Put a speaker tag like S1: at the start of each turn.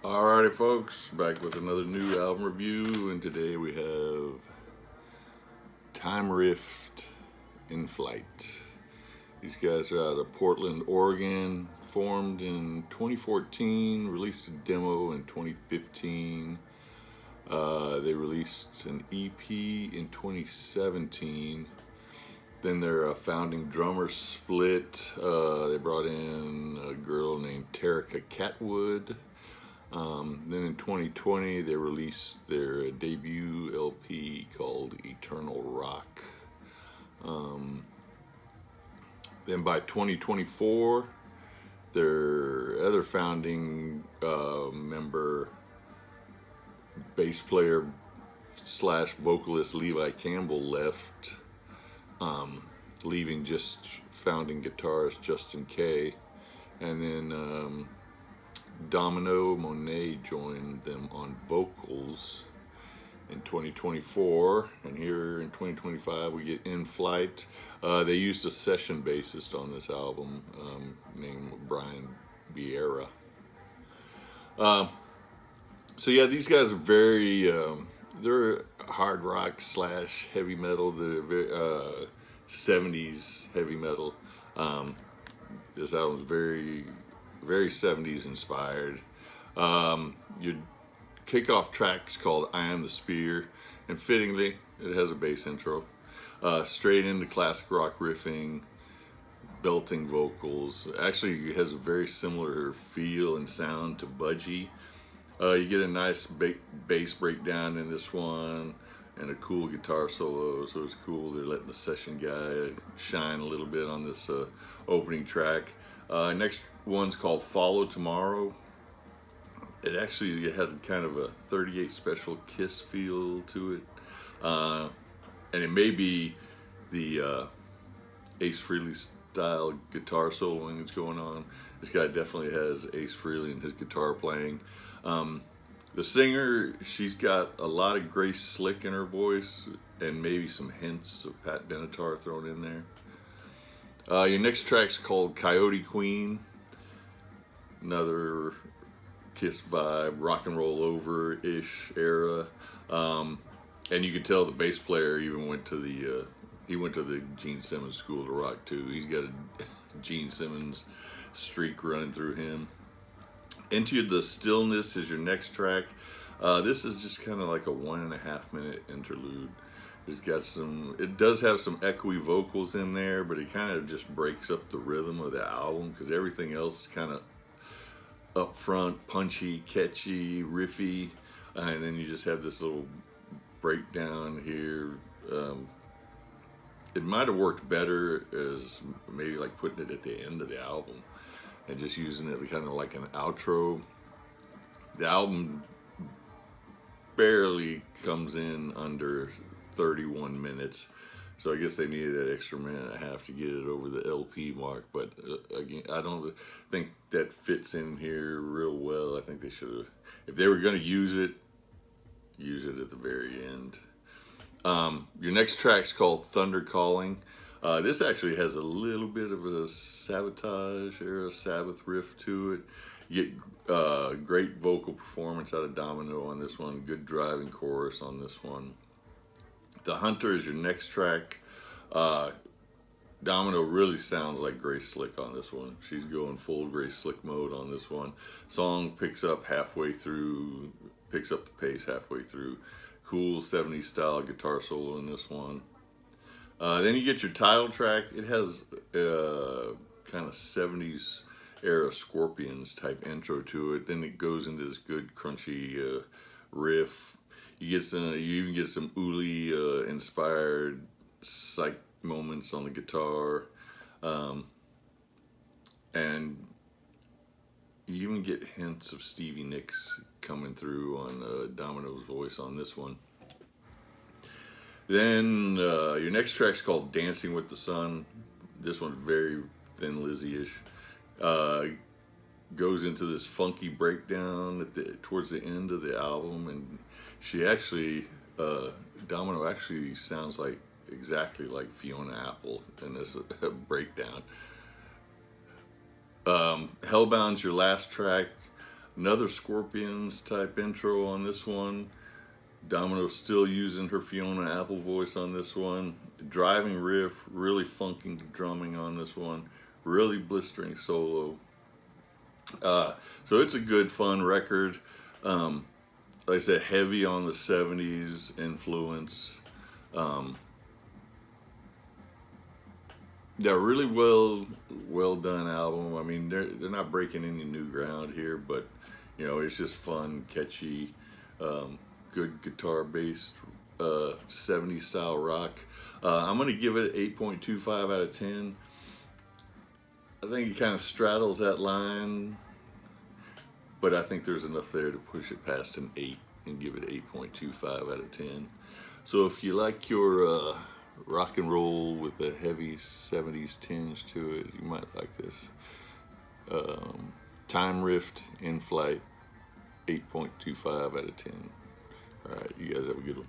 S1: Alrighty, folks, back with another new album review, and today we have Time Rift in Flight. These guys are out of Portland, Oregon, formed in 2014, released a demo in 2015. They released an EP in 2017. Then their founding drummer split. They brought in a girl named Terrica Catwood. Then in 2020, they released their debut LP called Eternal Rock. Then by 2024, their other founding member, bass player slash vocalist Levi Campbell left, leaving just founding guitarist Justin Kaye. And then Domino Monet joined them on vocals in 2024, and here in 2025 we get In Flight. They used a session bassist on this album named Vierra. So yeah, these guys are very they're hard rock slash heavy metal. They're very 70s heavy metal. This album's very 70s inspired. Your kickoff track is called I Am the Spear, and fittingly, it has a bass intro. Straight into classic rock riffing, belting vocals. Actually, it has a very similar feel and sound to Budgie. You get a nice bass breakdown in this one, and a cool guitar solo, so it's cool. They're letting the session guy shine a little bit on this opening track. Next one's called Follow Tomorrow. It had kind of a 38 Special Kiss feel to it. And it may be the Ace Frehley style guitar soloing that's going on. This guy definitely has Ace Frehley in his guitar playing. The singer, she's got a lot of Grace Slick in her voice, and maybe some hints of Pat Benatar thrown in there. Your next track's called Coyote Queen. Another Kiss vibe, rock and roll over-ish era. And you can tell the bass player even went to the Gene Simmons School of Rock too. He's got a Gene Simmons streak running through him. Into the Stillness is your next track. This is just kind of like a 1.5 minute interlude. It does have some echoey vocals in there, but it kind of just breaks up the rhythm of the album because everything else is kind of upfront, punchy, catchy, riffy, and then you just have this little breakdown here. It might have worked better as maybe like putting it at the end of the album and just using it kind of like an outro. The album barely comes in under 31 minutes, so I guess they needed that extra minute and a half to get it over the LP mark. But again, I don't think that fits in here real well. I think they should have, if they were going to use it at the very end. Your next track's called Thunder Calling. This actually has a little bit of a Sabotage era Sabbath riff to it. You get great vocal performance out of Domino on this one. Good driving chorus on this one. The Hunter is your next track. Domino really sounds like Grace Slick on this one. She's going full Grace Slick mode on this one. Song picks up the pace halfway through. Cool 70s style guitar solo in this one. Then you get your title track. It has kind of 70s era Scorpions type intro to it. Then it goes into this good crunchy riff. You even get some Uli inspired psych moments on the guitar, and you even get hints of Stevie Nicks coming through on Domino's voice on this one. Then your next track's called Dancing with the Sun. This one's very Thin Lizzy-ish. Goes into this funky breakdown towards the end of the album, and Domino actually sounds exactly like Fiona Apple in this breakdown. Hellbound's your last track. Another Scorpions type intro on this one. Domino still using her Fiona Apple voice on this one. Driving riff, really funky drumming on this one. Really blistering solo. So it's a good, fun record. Like I said, heavy on the 70s influence. Yeah, really well done album. I mean, they're not breaking any new ground here, but you know, it's just fun, catchy, good guitar based 70s style rock. I'm gonna give it 8.25 out of 10. I think it kind of straddles that line, but I think there's enough there to push it past an 8 and give it 8.25 out of 10. So if you like your rock and roll with a heavy 70s tinge to it, you might like this. Time Rift in Flight, 8.25 out of 10. All right, you guys have a good one.